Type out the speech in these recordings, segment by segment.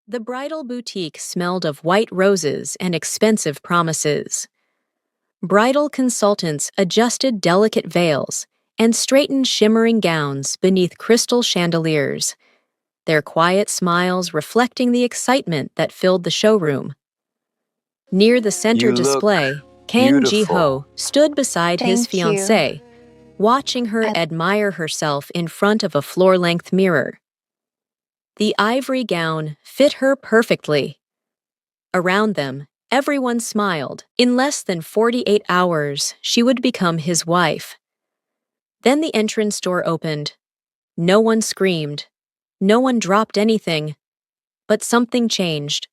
The bridal boutique smelled of white roses and expensive promises. Bridal consultants adjusted delicate veils and straightened shimmering gowns beneath crystal chandeliers, their quiet smiles reflecting the excitement that filled the showroom. Near the center You look display, Kang beautiful. Ji-ho stood beside his Thank you. fiancée, watching her I, admire herself in front of a floor-length mirror. The ivory gown fit her perfectly. Around them, everyone smiled. In less than 48 hours, she would become his wife. Then the entrance door opened. No one screamed. No one dropped anything. But something changed.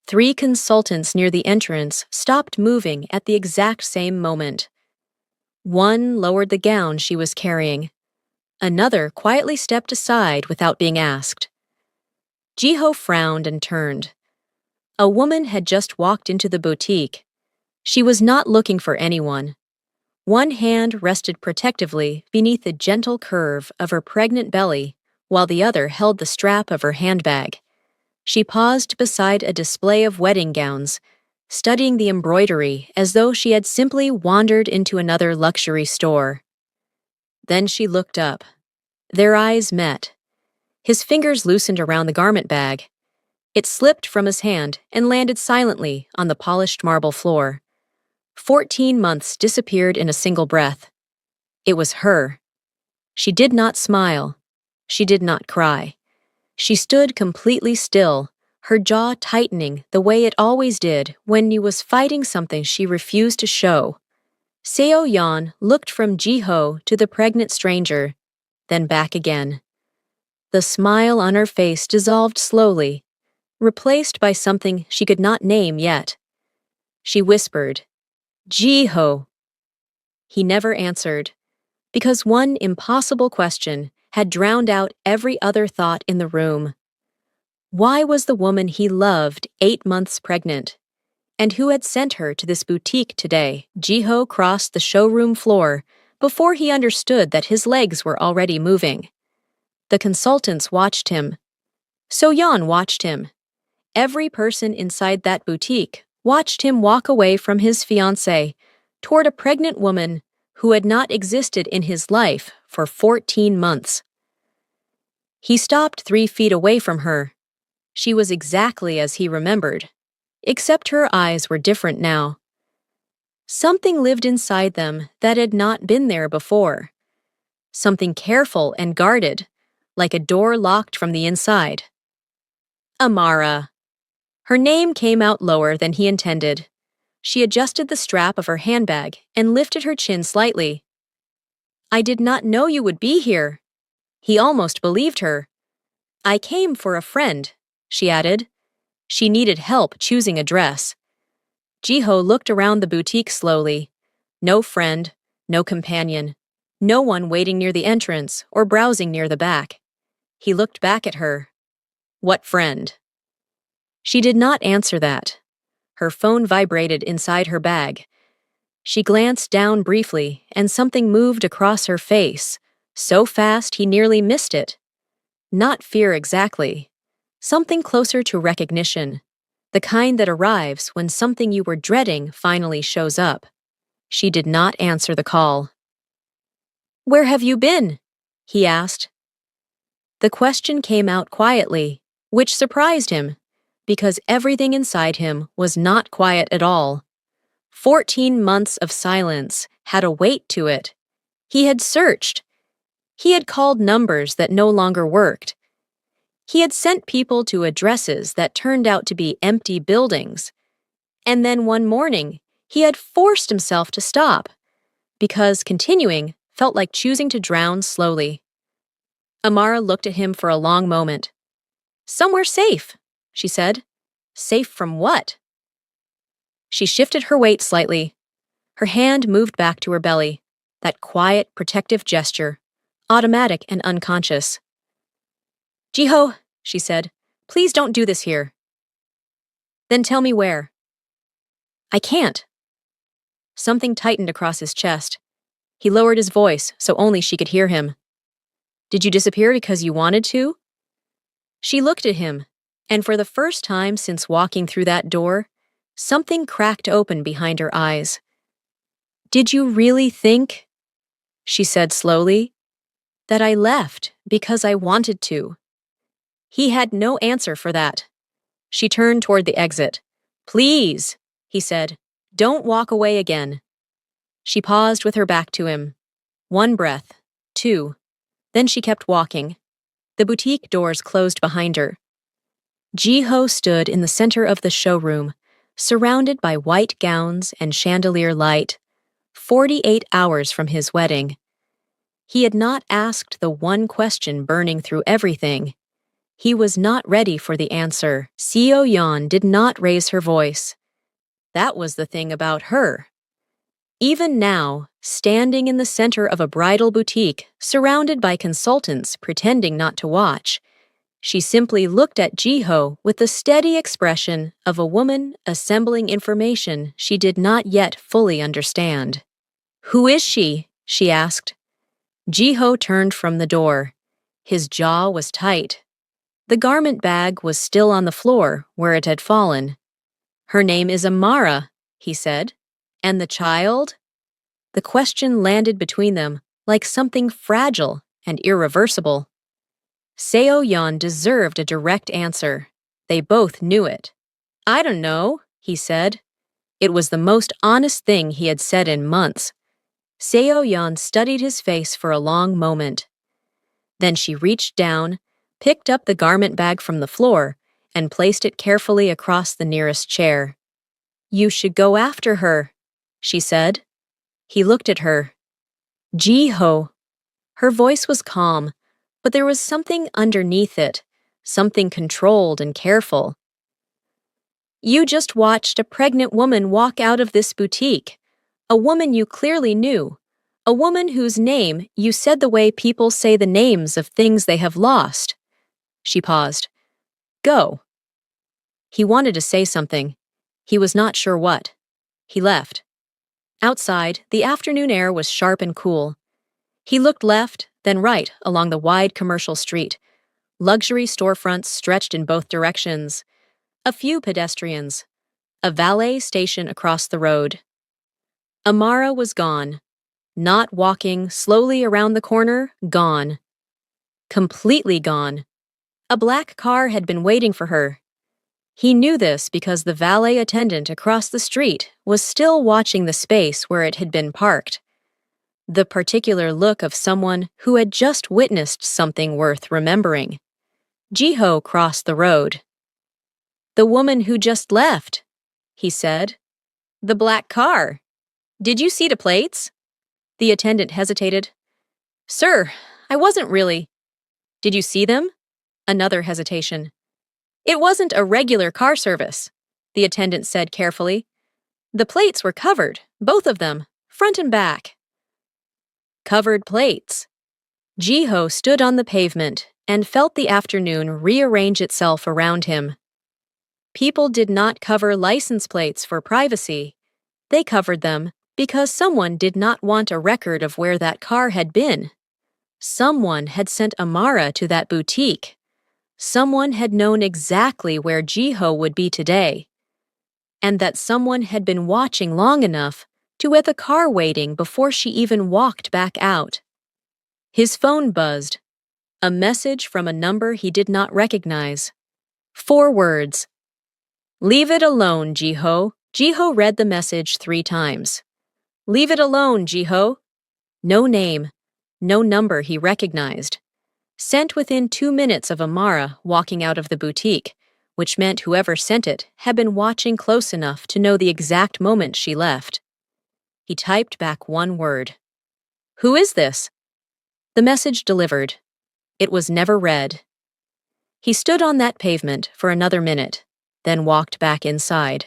3 consultants near the entrance stopped moving at the exact same moment. One lowered the gown she was carrying. Another quietly stepped aside without being asked. Ji-ho frowned and turned. A woman had just walked into the boutique. She was not looking for anyone. One hand rested protectively beneath the gentle curve of her pregnant belly, while the other held the strap of her handbag. She paused beside a display of wedding gowns, studying the embroidery as though she had simply wandered into another luxury store. Then she looked up. Their eyes met. His fingers loosened around the garment bag. It slipped from his hand and landed silently on the polished marble floor. 14 months disappeared in a single breath. It was her. She did not smile. She did not cry. She stood completely still, her jaw tightening the way it always did when he was fighting something she refused to show. Seo Yeon looked from Ji-ho to the pregnant stranger, then back again. The smile on her face dissolved slowly, replaced by something she could not name yet. She whispered, "Ji-ho." He never answered, because one impossible question had drowned out every other thought in the room. Why was the woman he loved 8 months pregnant? And who had sent her to this boutique today? Ji-ho crossed the showroom floor before he understood that his legs were already moving. The consultants watched him. So-yeon watched him. Every person inside that boutique watched him walk away from his fiancée toward a pregnant woman who had not existed in his life for 14 months. He stopped 3 feet away from her. She was exactly as he remembered, except her eyes were different now. Something lived inside them that had not been there before. Something careful and guarded, like a door locked from the inside. Amara. Her name came out lower than he intended. She adjusted the strap of her handbag and lifted her chin slightly. "I did not know you would be here." He almost believed her. "I came for a friend," she added. She needed help choosing a dress. Ji-ho looked around the boutique slowly. No friend, no companion, no one waiting near the entrance or browsing near the back. He looked back at her. What friend? She did not answer that. Her phone vibrated inside her bag. She glanced down briefly, and something moved across her face, so fast he nearly missed it. Not fear exactly. Something closer to recognition, the kind that arrives when something you were dreading finally shows up. She did not answer the call. "Where have you been?" he asked. The question came out quietly, which surprised him, because everything inside him was not quiet at all. 14 months of silence had a weight to it. He had searched. He had called numbers that no longer worked. He had sent people to addresses that turned out to be empty buildings. And then one morning, he had forced himself to stop, because continuing felt like choosing to drown slowly. Amara looked at him for a long moment. "Somewhere safe," she said. "Safe from what?" She shifted her weight slightly. Her hand moved back to her belly, that quiet, protective gesture, automatic and unconscious. "Ji-ho," she said, "please don't do this here." "Then tell me where." "I can't." Something tightened across his chest. He lowered his voice so only she could hear him. "Did you disappear because you wanted to?" She looked at him, And for the first time since walking through that door, something cracked open behind her eyes. "Did you really think," she said slowly, "that I left because I wanted to?" He had no answer for that. She turned toward the exit. "Please," he said, "don't walk away again." She paused with her back to him. One breath, two. Then she kept walking. The boutique doors closed behind her. Ji-ho stood in the center of the showroom, surrounded by white gowns and chandelier light, 48 hours from his wedding. He had not asked the one question burning through everything. He was not ready for the answer. Seo-yeon did not raise her voice. That was the thing about her. Even now, standing in the center of a bridal boutique, surrounded by consultants pretending not to watch, she simply looked at Ji-ho with the steady expression of a woman assembling information she did not yet fully understand. "Who is she?" she asked. Ji-ho turned from the door. His jaw was tight. The garment bag was still on the floor where it had fallen. "Her name is Amara," he said. "And the child?" The question landed between them like something fragile and irreversible. Seo-yeon deserved a direct answer. They both knew it. "I don't know," he said. It was the most honest thing he had said in months. Seo-yeon studied his face for a long moment. Then she reached down, picked up the garment bag from the floor, and placed it carefully across the nearest chair. "You should go after her," she said. He looked at her. "Ji-ho." Her voice was calm, but there was something underneath it, something controlled and careful. "You just watched a pregnant woman walk out of this boutique, a woman you clearly knew, a woman whose name you said the way people say the names of things they have lost." She paused. "Go." He wanted to say something. He was not sure what. He left. Outside, the afternoon air was sharp and cool. He looked left, then right along the wide commercial street. Luxury storefronts stretched in both directions. A few pedestrians. A valet station across the road. Amara was gone. Not walking slowly around the corner, gone. Completely gone. A black car had been waiting for her. He knew this because the valet attendant across the street was still watching the space where it had been parked. The particular look of someone who had just witnessed something worth remembering. Ji-ho crossed the road. "The woman who just left," he said. "The black car. Did you see the plates?" The attendant hesitated. "Sir, I wasn't really." "Did you see them?" Another hesitation. "It wasn't a regular car service," the attendant said carefully. "The plates were covered, both of them, front and back." Covered plates. Ji-ho stood on the pavement and felt the afternoon rearrange itself around him. People did not cover license plates for privacy. They covered them because someone did not want a record of where that car had been. Someone had sent Amara to that boutique. Someone had known exactly where Ji-ho would be today. And that someone had been watching long enough to have the car waiting before she even walked back out. His phone buzzed. A message from a number he did not recognize. 4 words. "Leave it alone, Ji-ho." Ji-ho read the message 3 times. "Leave it alone, Ji-ho." No name, no number he recognized. Sent within 2 minutes of Amara walking out of the boutique, which meant whoever sent it had been watching close enough to know the exact moment she left. He typed back 1 word. "Who is this?" The message delivered. It was never read. He stood on that pavement for another minute, then walked back inside.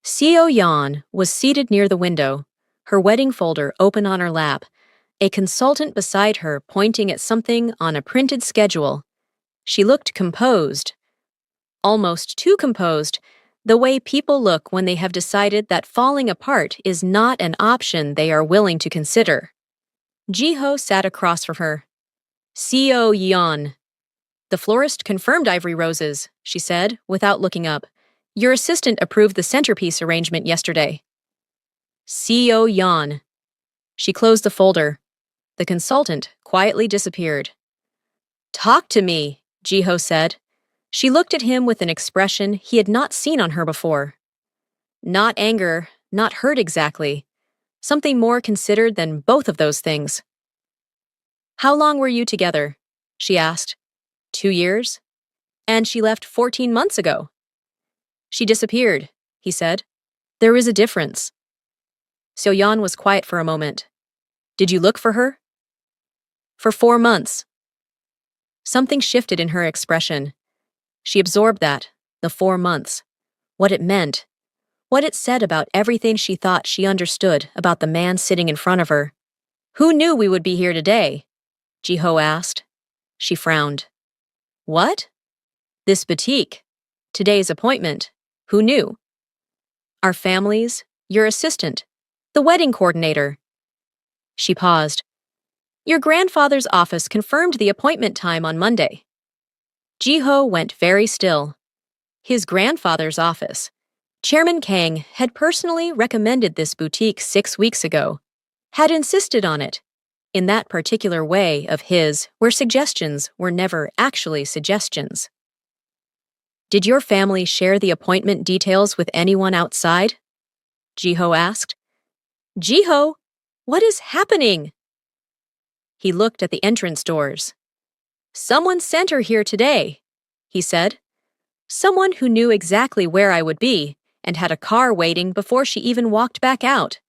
Seo-yeon was seated near the window, her wedding folder open on her lap, a consultant beside her pointing at something on a printed schedule. She looked composed. Almost too composed, the way people look when they have decided that falling apart is not an option they are willing to consider. Ji-ho sat across from her. "Seo-yeon." The florist confirmed ivory roses, she said, without looking up. Your assistant approved the centerpiece arrangement yesterday. CEO yawn. She closed the folder. The consultant quietly disappeared. Talk to me, Jiho said. She looked at him with an expression he had not seen on her before. Not anger, not hurt exactly. Something more considered than both of those things. How long were you together? She asked. 2 years? And she left 14 months ago. She disappeared, he said. There is a difference. So-yeon was quiet for a moment. Did you look for her? For 4 months. Something shifted in her expression. She absorbed that, the 4 months, what it meant, what it said about everything she thought she understood about the man sitting in front of her. Who knew we would be here today? Jiho asked. She frowned. What? This boutique. Today's appointment. Who knew? Our families, your assistant, the wedding coordinator. She paused. Your grandfather's office confirmed the appointment time on Monday. Jiho went very still. His grandfather's office. Chairman Kang had personally recommended this boutique 6 weeks ago, had insisted on it, in that particular way of his where suggestions were never actually suggestions. Did your family share the appointment details with anyone outside? Jiho asked. Jiho, what is happening? He looked at the entrance doors. Someone sent her here today, he said. Someone who knew exactly where I would be and had a car waiting before she even walked back out.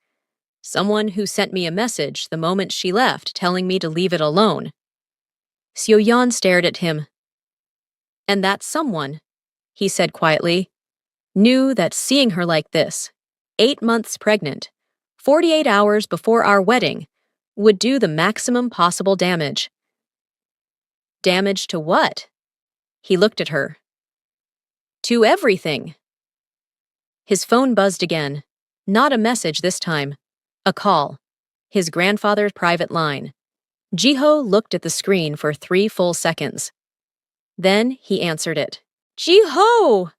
Someone who sent me a message the moment she left telling me to leave it alone. So-yeon stared at him. And that someone, he said quietly, knew that seeing her like this, 8 months pregnant, 48 hours before our wedding, would do the maximum possible damage. Damage to what? He looked at her. To everything. His phone buzzed again. Not a message this time. A call. His grandfather's private line. Jiho looked at the screen for 3 full seconds. Then he answered it. Jiho!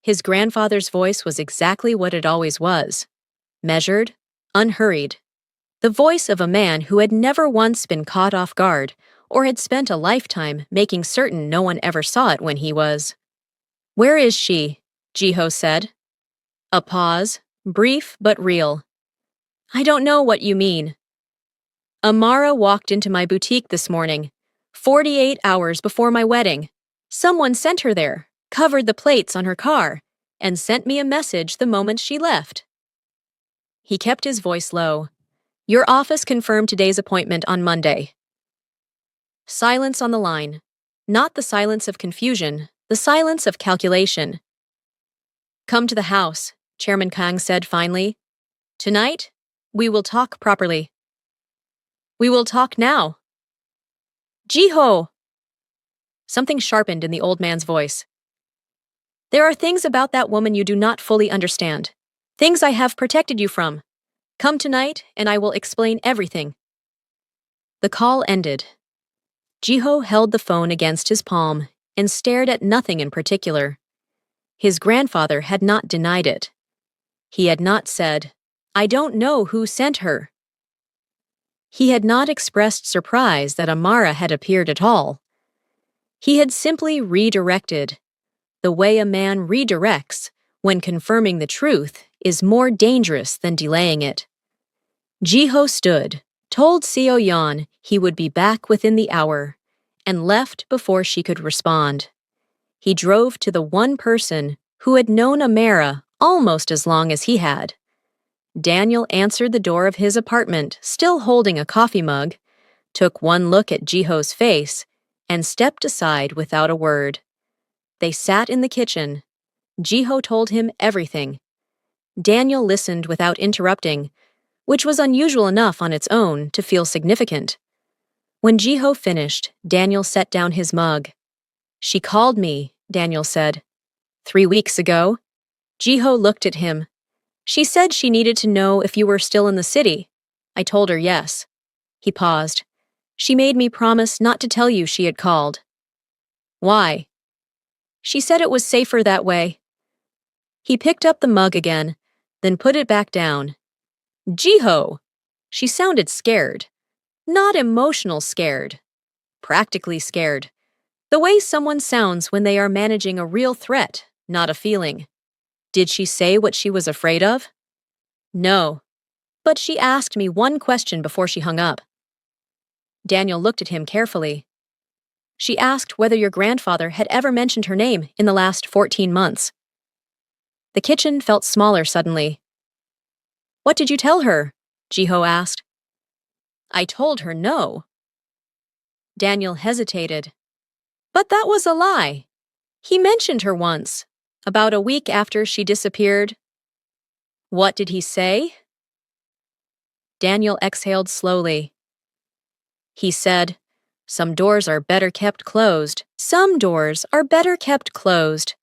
His grandfather's voice was exactly what it always was. Measured, unhurried. The voice of a man who had never once been caught off guard or had spent a lifetime making certain no one ever saw it when he was. Where is she? Jiho said. A pause, brief but real. I don't know what you mean. Amara walked into my boutique this morning, 48 hours before my wedding. Someone sent her there, covered the plates on her car, and sent me a message the moment she left. He kept his voice low. Your office confirmed today's appointment on Monday. Silence on the line. Not the silence of confusion, the silence of calculation. Come to the house, Chairman Kang said finally. Tonight, we will talk properly. We will talk now. Jiho! Something sharpened in the old man's voice. There are things about that woman you do not fully understand. Things I have protected you from. Come tonight, and I will explain everything. The call ended. Jiho held the phone against his palm and stared at nothing in particular. His grandfather had not denied it. He had not said, I don't know who sent her. He had not expressed surprise that Amara had appeared at all. He had simply redirected. The way a man redirects when confirming the truth is more dangerous than delaying it. Jiho stood, told So-yeon he would be back within the hour, and left before she could respond. He drove to the one person who had known Amara almost as long as he had. Daniel answered the door of his apartment, still holding a coffee mug, took one look at Jiho's face, and stepped aside without a word. They sat in the kitchen. Jiho told him everything. Daniel listened without interrupting, which was unusual enough on its own to feel significant. When Jiho finished, Daniel set down his mug. She called me, Daniel said. 3 weeks ago. Jiho looked at him. She said she needed to know if you were still in the city. I told her yes. He paused. She made me promise not to tell you she had called. Why? She said it was safer that way. He picked up the mug again, then put it back down. Jiho! She sounded scared. Not emotional scared. Practically scared. The way someone sounds when they are managing a real threat, not a feeling. Did she say what she was afraid of? No. But she asked me one question before she hung up. Daniel looked at him carefully. She asked whether your grandfather had ever mentioned her name in the last 14 months. The kitchen felt smaller suddenly. What did you tell her? Jiho asked. I told her no. Daniel hesitated. But that was a lie. He mentioned her once, about a week after she disappeared. What did he say? Daniel exhaled slowly. He said, some doors are better kept closed. Some doors are better kept closed.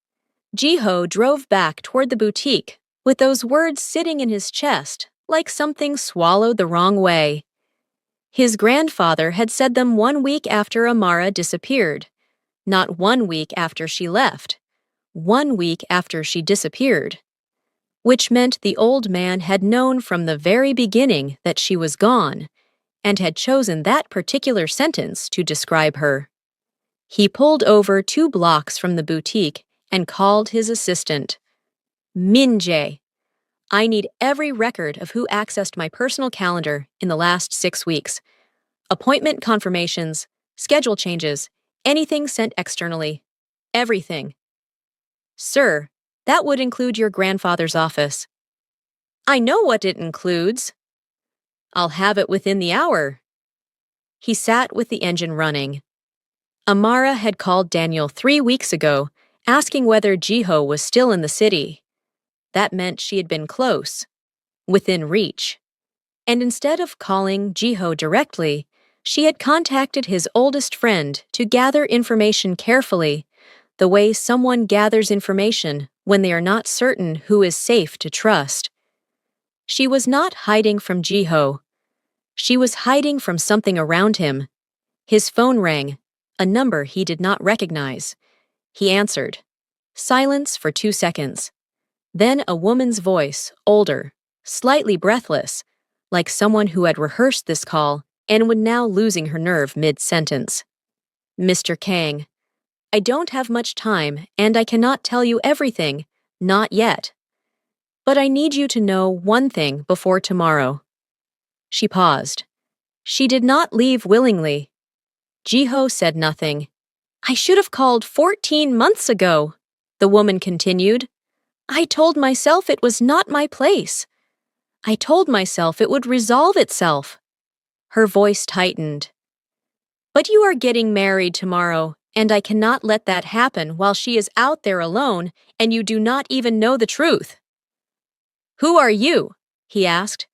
Jiho drove back toward the boutique, with those words sitting in his chest, like something swallowed the wrong way. His grandfather had said them 1 week after Amara disappeared, not 1 week after she left, 1 week after she disappeared, which meant the old man had known from the very beginning that she was gone, and had chosen that particular sentence to describe her. He pulled over 2 blocks from the boutique and called his assistant. Min-jae, I need every record of who accessed my personal calendar in the last 6 weeks. Appointment confirmations, schedule changes, anything sent externally. Everything. Sir, that would include your grandfather's office. I know what it includes. I'll have it within the hour. He sat with the engine running. Amara had called Daniel 3 weeks ago, asking whether Jiho was still in the city. That meant she had been close, within reach. And instead of calling Jiho directly, she had contacted his oldest friend to gather information carefully, the way someone gathers information when they are not certain who is safe to trust. She was not hiding from Jiho. She was hiding from something around him. His phone rang, a number he did not recognize. He answered. Silence for 2 seconds. Then a woman's voice, older, slightly breathless, like someone who had rehearsed this call and was now losing her nerve mid-sentence. Mr. Kang, I don't have much time and I cannot tell you everything, not yet. But I need you to know one thing before tomorrow. She paused. She did not leave willingly. Jiho said nothing. I should have called 14 months ago, the woman continued. I told myself it was not my place. I told myself it would resolve itself. Her voice tightened. But you are getting married tomorrow, and I cannot let that happen while she is out there alone and you do not even know the truth. Who are you? He asked.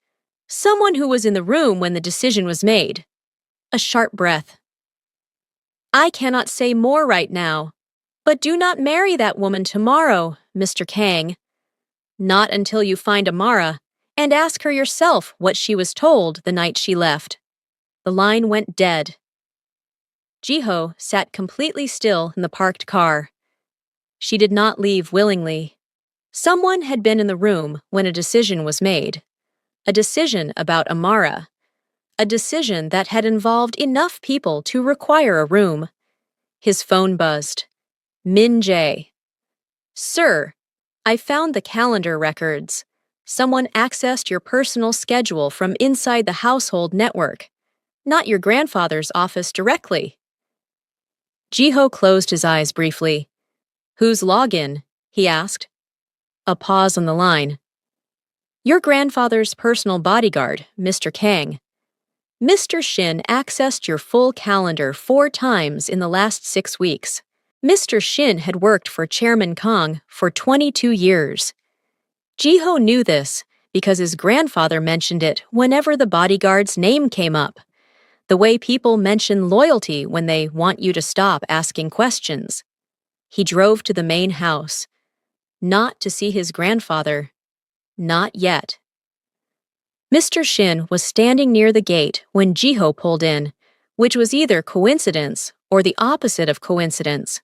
Someone who was in the room when the decision was made. A sharp breath. I cannot say more right now. But do not marry that woman tomorrow, Mr. Kang. Not until you find Amara, and ask her yourself what she was told the night she left. The line went dead. Jiho sat completely still in the parked car. She did not leave willingly. Someone had been in the room when a decision was made. A decision about Amara. A decision that had involved enough people to require a room. His phone buzzed. Min-jae. Sir, I found the calendar records. Someone accessed your personal schedule from inside the household network, not your grandfather's office directly. Jiho closed his eyes briefly. Whose login? He asked. A pause on the line. Your grandfather's personal bodyguard, Mr. Kang. Mr. Shin accessed your full calendar 4 times in the last 6 weeks. Mr. Shin had worked for Chairman Kang for 22 years. Jiho knew this because his grandfather mentioned it whenever the bodyguard's name came up. The way people mention loyalty when they want you to stop asking questions. He drove to the main house. Not to see his grandfather. Not yet. Mr. Shin was standing near the gate when Jiho pulled in, which was either coincidence or the opposite of coincidence.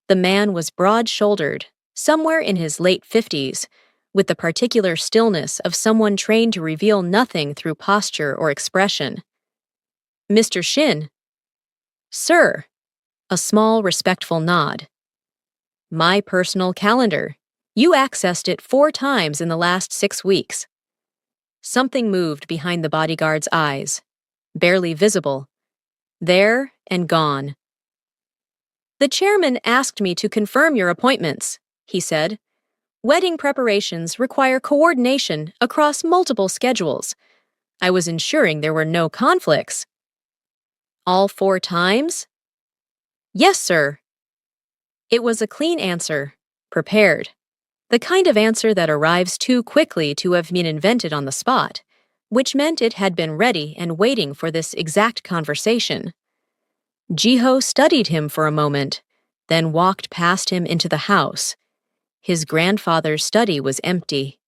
The man was broad-shouldered, somewhere in his late 50s, with the particular stillness of someone trained to reveal nothing through posture or expression. Mr. Shin. Sir. A small, respectful nod. My personal calendar. You accessed it 4 times in the last 6 weeks. Something moved behind the bodyguard's eyes, barely visible. There and gone. The chairman asked me to confirm your appointments, he said. Wedding preparations require coordination across multiple schedules. I was ensuring there were no conflicts. All 4 times? Yes, sir. It was a clean answer, prepared. The kind of answer that arrives too quickly to have been invented on the spot, which meant it had been ready and waiting for this exact conversation. Jiho studied him for a moment, then walked past him into the house. His grandfather's study was empty.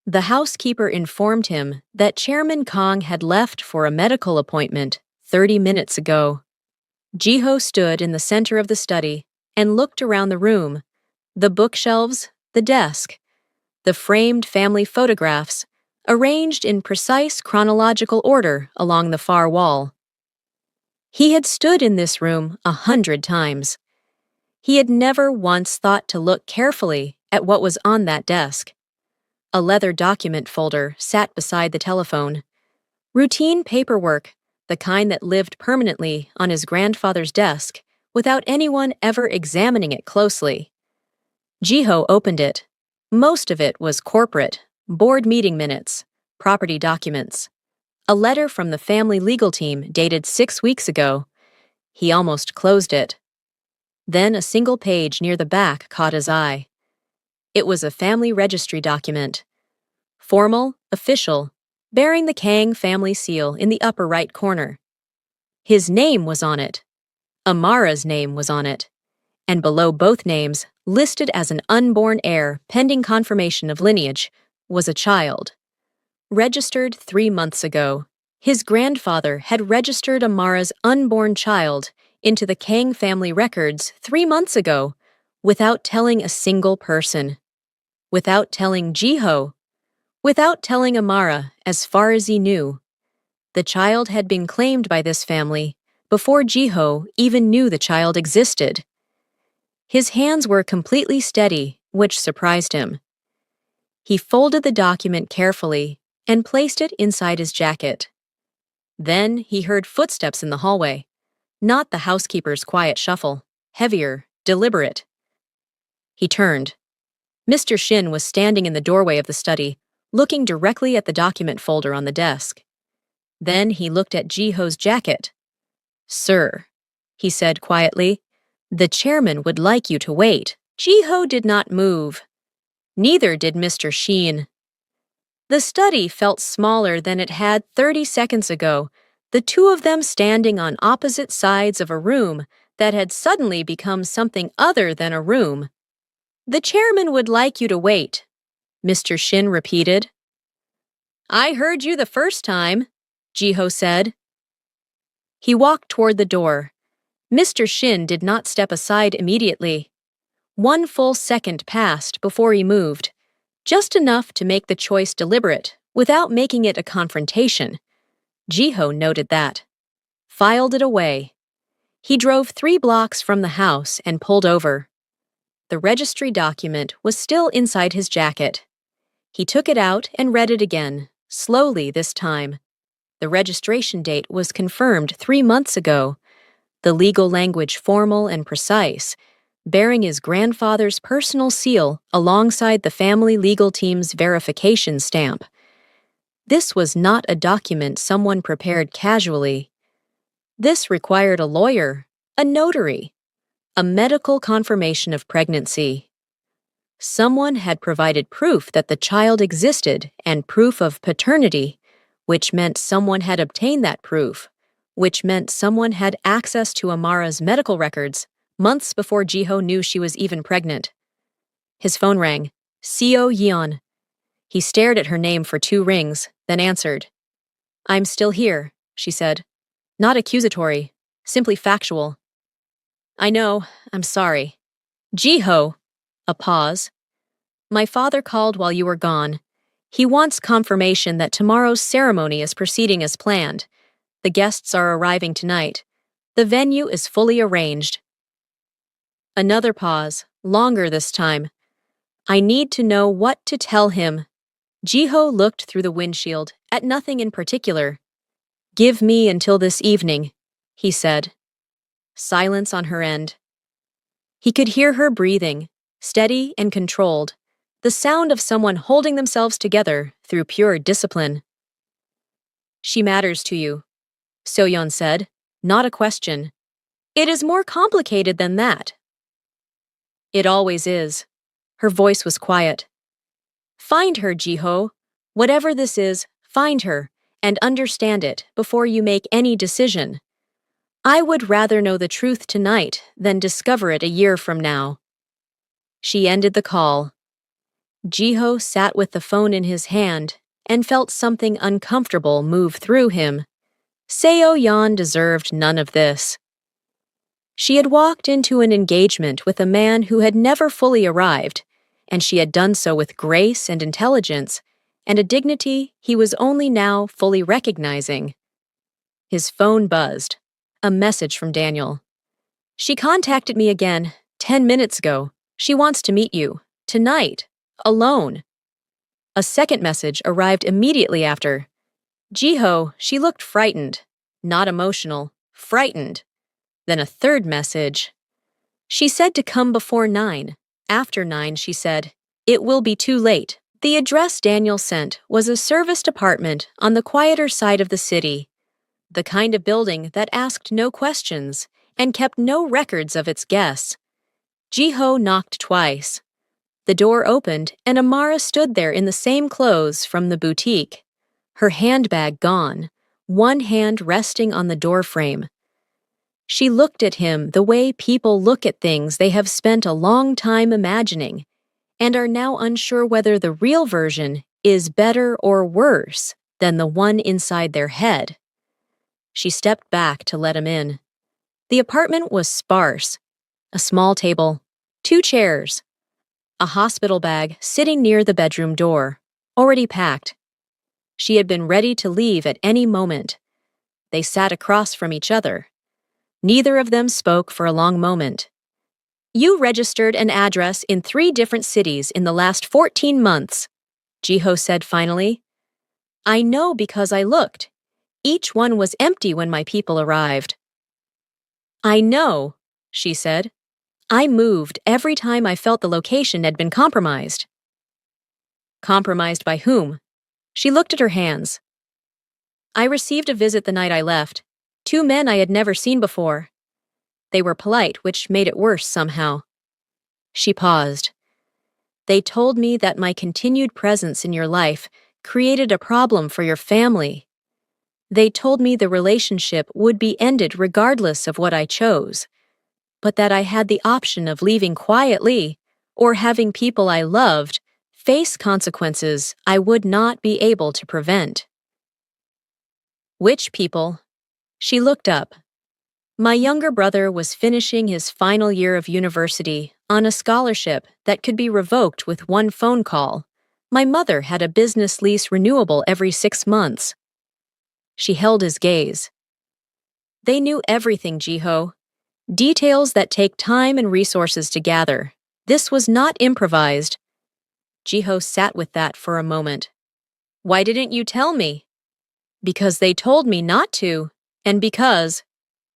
The housekeeper informed him that Chairman Kong had left for a medical appointment 30 minutes ago. Jiho stood in the center of the study and looked around the room. The bookshelves, the desk, the framed family photographs, arranged in precise chronological order along the far wall. He had stood in this room 100 times. He had never once thought to look carefully at what was on that desk. A leather document folder sat beside the telephone. Routine paperwork, the kind that lived permanently on his grandfather's desk without anyone ever examining it closely. Jiho opened it. Most of it was corporate, board meeting minutes, property documents. A letter from the family legal team dated 6 weeks ago. He almost closed it. Then a single page near the back caught his eye. It was a family registry document. Formal, official, bearing the Kang family seal in the upper right corner. His name was on it. Amara's name was on it. And below both names, listed as an unborn heir pending confirmation of lineage, was a child. Registered 3 months ago, his grandfather had registered Amara's unborn child into the Kang family records 3 months ago, without telling a single person. Without telling Jiho. Without telling Amara, as far as he knew. The child had been claimed by this family before Jiho even knew the child existed. His hands were completely steady, which surprised him. He folded the document carefully and placed it inside his jacket. Then he heard footsteps in the hallway, not the housekeeper's quiet shuffle, heavier, deliberate. He turned. Mr. Shin was standing in the doorway of the study, looking directly at the document folder on the desk. Then he looked at Jiho's jacket. Sir, he said quietly, the chairman would like you to wait. Jiho did not move. Neither did Mr. Shin. The study felt smaller than it had 30 seconds ago, the two of them standing on opposite sides of a room that had suddenly become something other than a room. The chairman would like you to wait, Mr. Shin repeated. I heard you the first time, Jiho said. He walked toward the door. Mr. Shin did not step aside immediately. 1 full second passed before he moved, just enough to make the choice deliberate, without making it a confrontation. Jiho noted that. Filed it away. He drove 3 blocks from the house and pulled over. The registry document was still inside his jacket. He took it out and read it again, slowly this time. The registration date was confirmed 3 months ago. The legal language formal and precise, bearing his grandfather's personal seal alongside the family legal team's verification stamp. This was not a document someone prepared casually. This required a lawyer, a notary, a medical confirmation of pregnancy. Someone had provided proof that the child existed and proof of paternity, which meant someone had obtained that proof, which meant someone had access to Amara's medical records months before Jiho knew she was even pregnant. His phone rang. Seo Yeon. He stared at her name for 2 rings, then answered. I'm still here, she said. Not accusatory, simply factual. I know, I'm sorry. Jiho. A pause. My father called while you were gone. He wants confirmation that tomorrow's ceremony is proceeding as planned. The guests are arriving tonight. The venue is fully arranged. Another pause, longer this time. I need to know what to tell him. Jiho looked through the windshield, at nothing in particular. Give me until this evening, he said. Silence on her end. He could hear her breathing, steady and controlled, the sound of someone holding themselves together through pure discipline. She matters to you, Soyeon said, not a question. It is more complicated than that. It always is. Her voice was quiet. Find her, Jiho. Whatever this is, find her, and understand it before you make any decision. I would rather know the truth tonight than discover it a year from now. She ended the call. Jiho sat with the phone in his hand and felt something uncomfortable move through him. Seo-yeon deserved none of this. She had walked into an engagement with a man who had never fully arrived, and she had done so with grace and intelligence, and a dignity he was only now fully recognizing. His phone buzzed. A message from Daniel. She contacted me again 10 minutes ago. She wants to meet you. Tonight. Alone. A second message arrived immediately after. Jiho, she looked frightened. Not emotional. Frightened. Then a third message. She said to come before 9. After 9, she said, it will be too late. The address Daniel sent was a serviced apartment on the quieter side of the city. The kind of building that asked no questions and kept no records of its guests. Jiho knocked twice. The door opened and Amara stood there in the same clothes from the boutique, her handbag gone, one hand resting on the doorframe. She looked at him the way people look at things they have spent a long time imagining and are now unsure whether the real version is better or worse than the one inside their head. She stepped back to let him in. The apartment was sparse. A small table, 2 chairs, a hospital bag sitting near the bedroom door, already packed. She had been ready to leave at any moment. They sat across from each other. Neither of them spoke for a long moment. You registered an address in 3 different cities in the last 14 months, Jiho said finally. I know because I looked. Each one was empty when my people arrived. I know, she said. I moved every time I felt the location had been compromised. Compromised by whom? She looked at her hands. I received a visit the night I left. 2 men I had never seen before. They were polite, which made it worse somehow. She paused. They told me that my continued presence in your life created a problem for your family. They told me the relationship would be ended regardless of what I chose, but that I had the option of leaving quietly or having people I loved face consequences I would not be able to prevent. Which people? She looked up. My younger brother was finishing his final year of university on a scholarship that could be revoked with one phone call. My mother had a business lease renewable every 6 months. She held his gaze. They knew everything, Jiho. Details that take time and resources to gather. This was not improvised. Jiho sat with that for a moment. Why didn't you tell me? Because they told me not to, and because...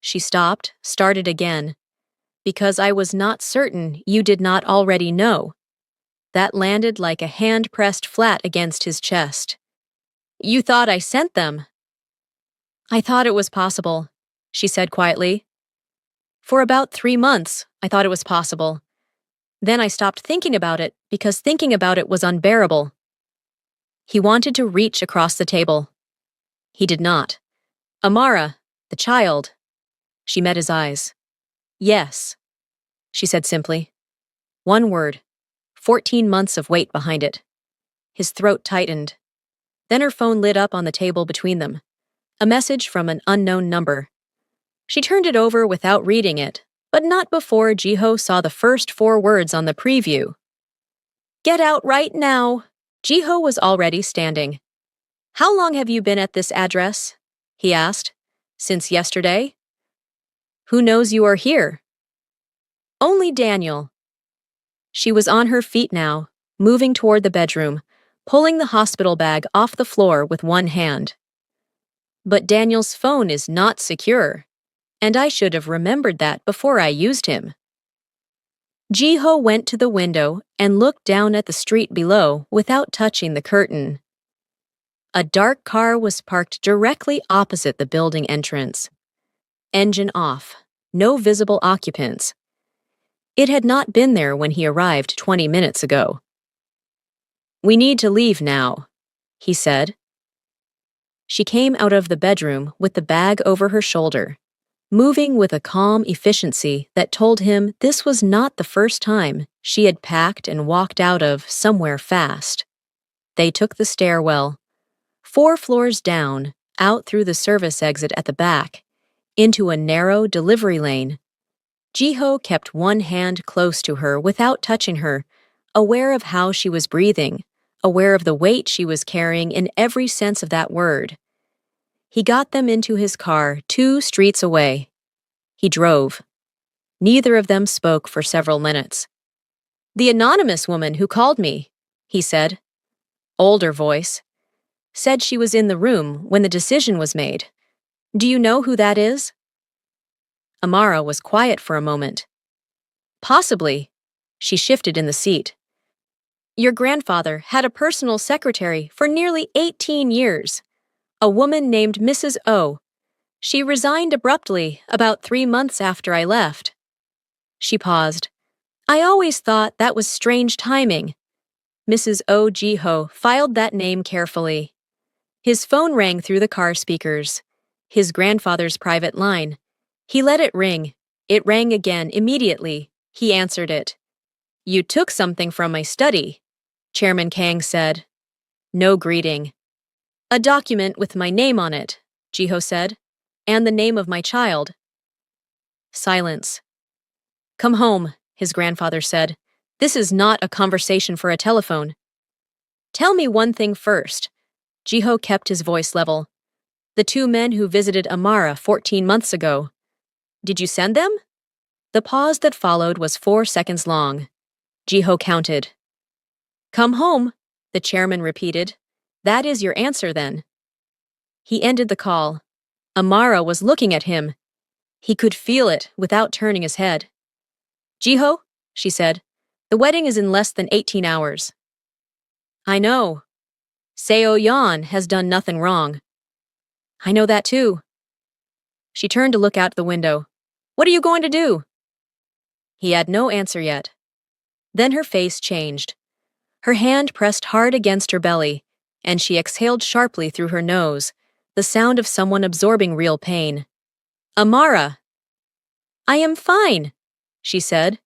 She stopped, started again. Because I was not certain you did not already know. That landed like a hand pressed flat against his chest. You thought I sent them. I thought it was possible, she said quietly. For about 3 months, I thought it was possible. Then I stopped thinking about it because thinking about it was unbearable. He wanted to reach across the table. He did not. Amara, the child. She met his eyes. Yes, she said simply. One word. 14 months of weight behind it. His throat tightened. Then her phone lit up on the table between them. A message from an unknown number. She turned it over without reading it, but not before Jiho saw the first 4 words on the preview. Get out right now. Jiho was already standing. How long have you been at this address? He asked. Since yesterday? Who knows you are here? Only Daniel. She was on her feet now, moving toward the bedroom, pulling the hospital bag off the floor with one hand. But Daniel's phone is not secure, and I should have remembered that before I used him. Jiho went to the window and looked down at the street below without touching the curtain. A dark car was parked directly opposite the building entrance. Engine off, no visible occupants. It had not been there when he arrived 20 minutes ago. We need to leave now, he said. She came out of the bedroom with the bag over her shoulder, moving with a calm efficiency that told him this was not the first time she had packed and walked out of somewhere fast. They took the stairwell, 4 floors down, out through the service exit at the back, into a narrow delivery lane. Jiho kept one hand close to her without touching her, aware of how she was breathing, aware of the weight she was carrying in every sense of that word. He got them into his car 2 streets away. He drove. Neither of them spoke for several minutes. The anonymous woman who called me, he said. Older voice. Said she was in the room when the decision was made. Do you know who that is? Amara was quiet for a moment. Possibly. She shifted in the seat. Your grandfather had a personal secretary for nearly 18 years. A woman named Mrs. O. She resigned abruptly about 3 months after I left. She paused. I always thought that was strange timing. Mrs. O. Jiho filed that name carefully. His phone rang through the car speakers. His grandfather's private line. He let it ring. It rang again immediately. He answered it. You took something from my study, Chairman Kang said. No greeting. A document with my name on it, Jiho said, and the name of my child. Silence. Come home, his grandfather said. This is not a conversation for a telephone. Tell me one thing first. Jiho kept his voice level. The 2 men who visited Amara 14 months ago. Did you send them? The pause that followed was 4 seconds long. Jiho counted. Come home, the chairman repeated. That is your answer, then. He ended the call. Amara was looking at him. He could feel it without turning his head. Jiho, she said, the wedding is in less than 18 hours. I know. Seo Yan has done nothing wrong. I know that too. She turned to look out the window. What are you going to do? He had no answer yet. Then her face changed. Her hand pressed hard against her belly, and she exhaled sharply through her nose, the sound of someone absorbing real pain. Amara! I am fine, she said,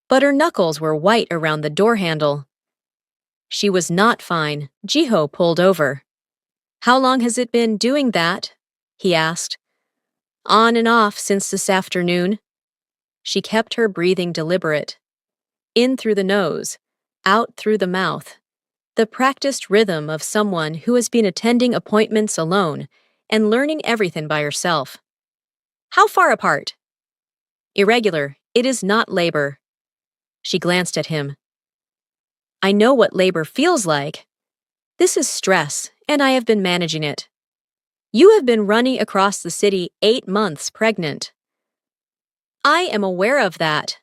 but her knuckles were white around the door handle. She was not fine. Jiho pulled over. How long has it been doing that? He asked. On and off since this afternoon. She kept her breathing deliberate. In through the nose, out through the mouth. The practiced rhythm of someone who has been attending appointments alone and learning everything by herself. How far apart? Irregular. It is not labor. She glanced at him. I know what labor feels like. This is stress, and I have been managing it. You have been running across the city 8 months pregnant. I am aware of that.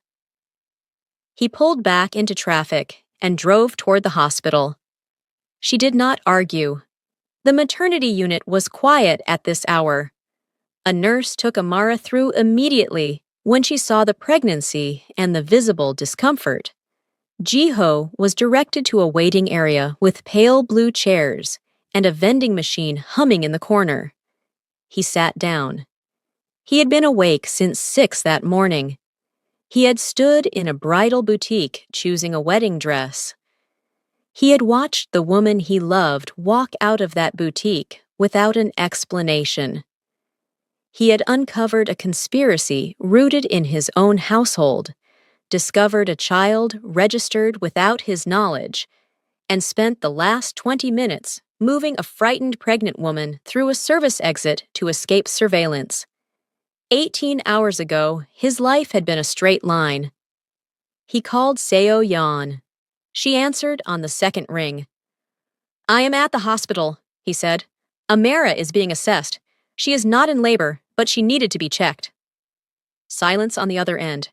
He pulled back into traffic and drove toward the hospital. She did not argue. The maternity unit was quiet at this hour. A nurse took Amara through immediately when she saw the pregnancy and the visible discomfort. Jiho was directed to a waiting area with pale blue chairs and a vending machine humming in the corner. He sat down. He had been awake since 6 that morning. He had stood in a bridal boutique choosing a wedding dress. He had watched the woman he loved walk out of that boutique without an explanation. He had uncovered a conspiracy rooted in his own household, discovered a child registered without his knowledge, and spent the last 20 minutes moving a frightened pregnant woman through a service exit to escape surveillance. 18 hours ago, his life had been a straight line. He called Seo Yan. She answered on the second ring. "I am at the hospital," he said. "Amara is being assessed. She is not in labor, but she needed to be checked." Silence on the other end.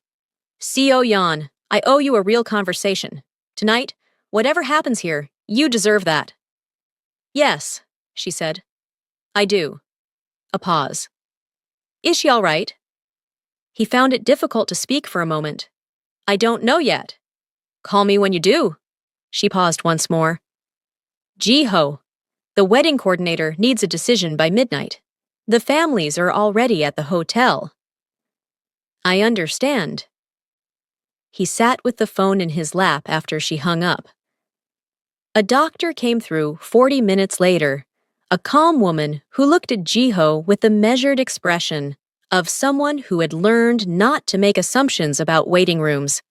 "Seo Yan, I owe you a real conversation. Tonight, whatever happens here, you deserve that." "Yes," she said. "I do." A pause. "Is she all right?" He found it difficult to speak for a moment. "I don't know yet." "Call me when you do." She paused once more. "Jiho, the wedding coordinator needs a decision by midnight. The families are already at the hotel." "I understand." He sat with the phone in his lap after she hung up. A doctor came through 40 minutes later, a calm woman who looked at Jiho with the measured expression of someone who had learned not to make assumptions about waiting rooms.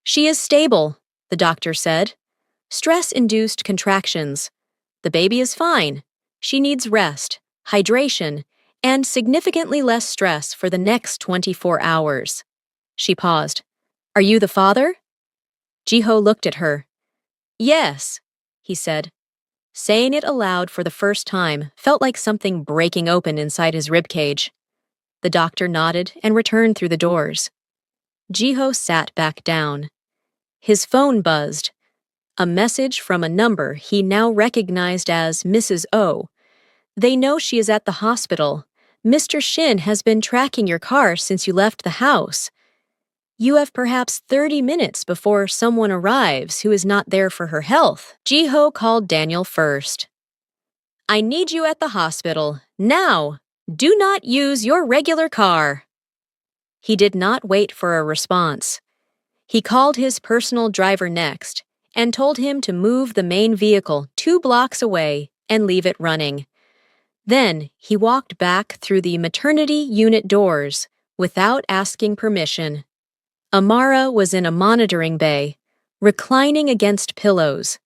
"She is stable," the doctor said. "Stress-induced contractions. The baby is fine. She needs rest, hydration, and significantly less stress for the next 24 hours. She paused. "Are you the father?" Jiho looked at her. "Yes," he said. Saying it aloud for the first time felt like something breaking open inside his ribcage. The doctor nodded and returned through the doors. Jiho sat back down. His phone buzzed. A message from a number he now recognized as Mrs. O. "They know she is at the hospital. Mr. Shin has been tracking your car since you left the house. You have perhaps 30 minutes before someone arrives who is not there for her health." Jiho called Daniel first. "I need you at the hospital. Now! Do not use your regular car." He did not wait for a response. He called his personal driver next and told him to move the main vehicle 2 blocks away and leave it running. Then he walked back through the maternity unit doors without asking permission. Amara was in a monitoring bay, reclining against pillows,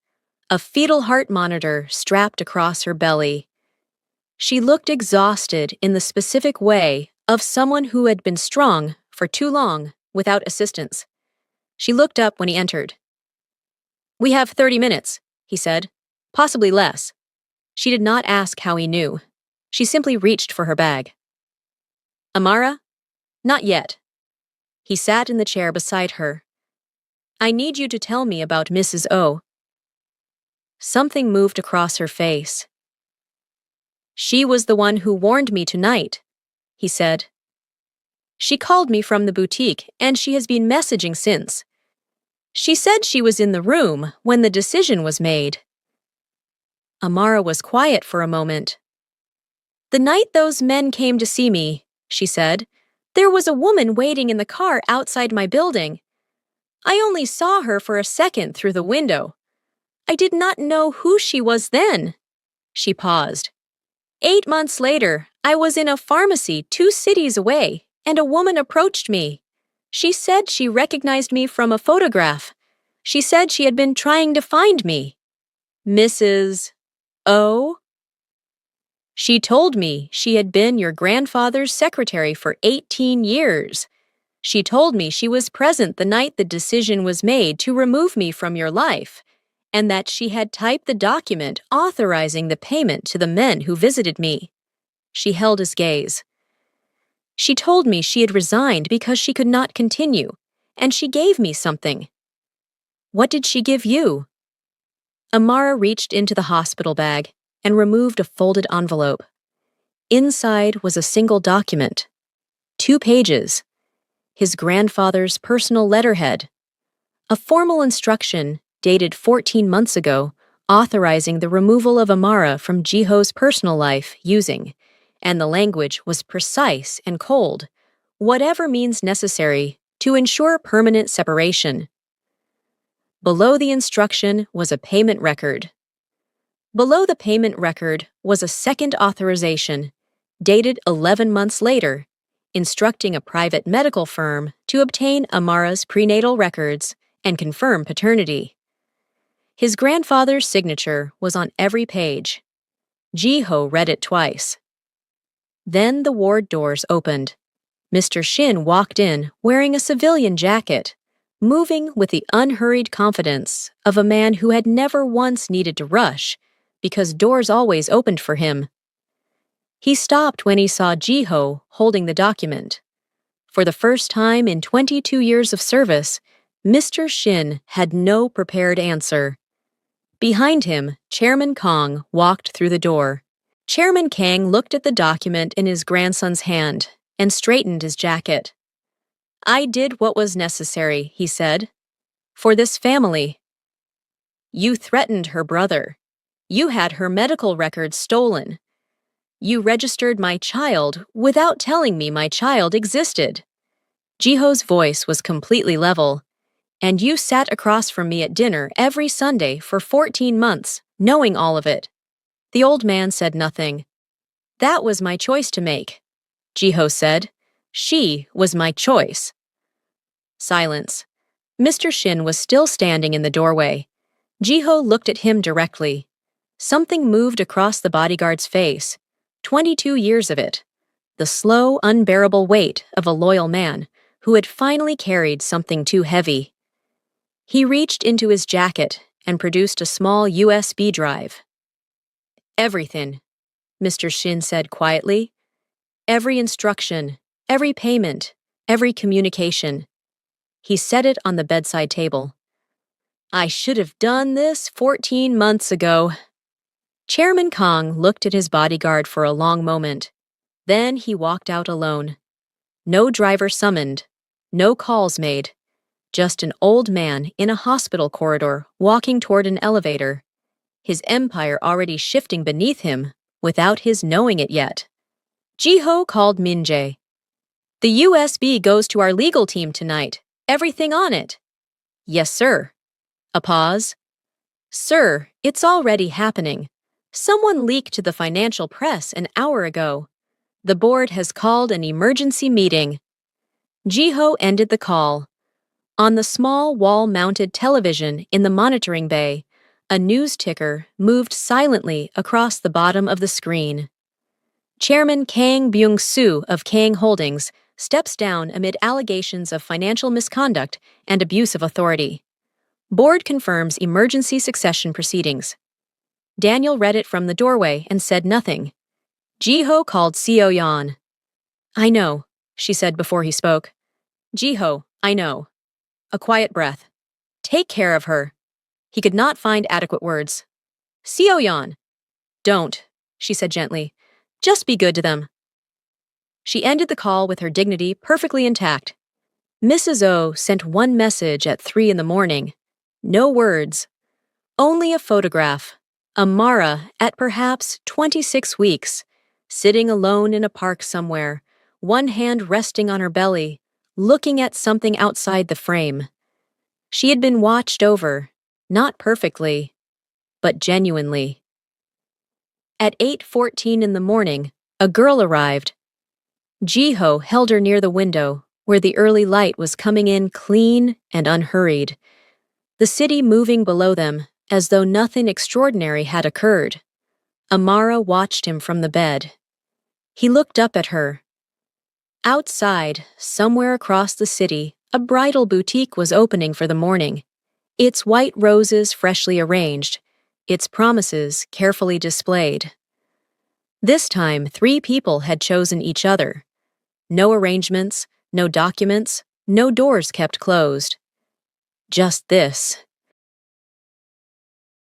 a fetal heart monitor strapped across her belly. She looked exhausted in the specific way of someone who had been strong for too long without assistance. She looked up when he entered. "We have 30 minutes, he said, "possibly less." She did not ask how he knew. She simply reached for her bag. "Amara?" "Not yet." He sat in the chair beside her. "I need you to tell me about Mrs. O." Something moved across her face. "She was the one who warned me tonight," he said. "She called me from the boutique, and she has been messaging since. She said she was in the room when the decision was made." Amara was quiet for a moment. "The night those men came to see me," she said, "there was a woman waiting in the car outside my building. I only saw her for a second through the window. I did not know who she was then." She paused. 8 months later, I was in a pharmacy 2 cities away, and a woman approached me. She said she recognized me from a photograph. She said she had been trying to find me." "Mrs. O?" "She told me she had been your grandfather's secretary for 18 years. She told me she was present the night the decision was made to remove me from your life, and that she had typed the document authorizing the payment to the men who visited me." She held his gaze. "She told me she had resigned because she could not continue, and she gave me something." "What did she give you?" Amara reached into the hospital bag and removed a folded envelope. Inside was a single document. 2 pages. His grandfather's personal letterhead. A formal instruction, dated 14 months ago, authorizing the removal of Amara from Jiho's personal life using, and the language was precise and cold, whatever means necessary to ensure permanent separation. Below the instruction was a payment record. Below the payment record was a second authorization, dated 11 months later, instructing a private medical firm to obtain Amara's prenatal records and confirm paternity. His grandfather's signature was on every page. Ji-ho read it twice. Then the ward doors opened. Mr. Shin walked in wearing a civilian jacket, moving with the unhurried confidence of a man who had never once needed to rush because doors always opened for him. He stopped when he saw Ji-ho holding the document. For the first time in 22 years of service, Mr. Shin had no prepared answer. Behind him, Chairman Kang walked through the door. Chairman Kang looked at the document in his grandson's hand and straightened his jacket. "I did what was necessary," he said, "for this family." "You threatened her brother. You had her medical records stolen. You registered my child without telling me my child existed." Ji-ho's voice was completely level. "And you sat across from me at dinner every Sunday for 14 months, knowing all of it." The old man said nothing. "That was my choice to make," Ji-ho said. "She was my choice." Silence. Mr. Shin was still standing in the doorway. Ji-ho looked at him directly. Something moved across the bodyguard's face. 22 years of it. The slow, unbearable weight of a loyal man who had finally carried something too heavy. He reached into his jacket and produced a small USB drive. "Everything," Mr. Shin said quietly. "Every instruction, every payment, every communication." He set it on the bedside table. "I should have done this 14 months ago." Chairman Kang looked at his bodyguard for a long moment. Then he walked out alone. No driver summoned, no calls made. Just an old man in a hospital corridor walking toward an elevator, his empire already shifting beneath him without his knowing it yet. Ji-ho called Min-jae. "The USB goes to our legal team tonight. Everything on it." "Yes, sir." A pause. "Sir, it's already happening. Someone leaked to the financial press an hour ago. The board has called an emergency meeting." Ji-ho ended the call. On the small wall-mounted television in the monitoring bay, a news ticker moved silently across the bottom of the screen. Chairman Kang Byung-soo of Kang Holdings steps down amid allegations of financial misconduct and abuse of authority. Board confirms emergency succession proceedings. Daniel read it from the doorway and said nothing. Ji-ho called Seo-yeon. "I know," she said before he spoke. "Ji-ho, I know." A quiet breath. "Take care of her." He could not find adequate words. "Seo-yeon." "Don't," she said gently. "Just be good to them." She ended the call with her dignity perfectly intact. Mrs. O sent one message at 3 a.m. No words. Only a photograph. Amara at perhaps 26 weeks, sitting alone in a park somewhere, one hand resting on her belly, looking at something outside the frame. She had been watched over, not perfectly, but genuinely. At 8:14 in the morning, a girl arrived. Ji-ho held her near the window, where the early light was coming in clean and unhurried, the city moving below them as though nothing extraordinary had occurred. Amara watched him from the bed. He looked up at her. Outside, somewhere across the city, a bridal boutique was opening for the morning, its white roses freshly arranged, its promises carefully displayed. This time, 3 people had chosen each other. No arrangements, no documents, no doors kept closed. Just this,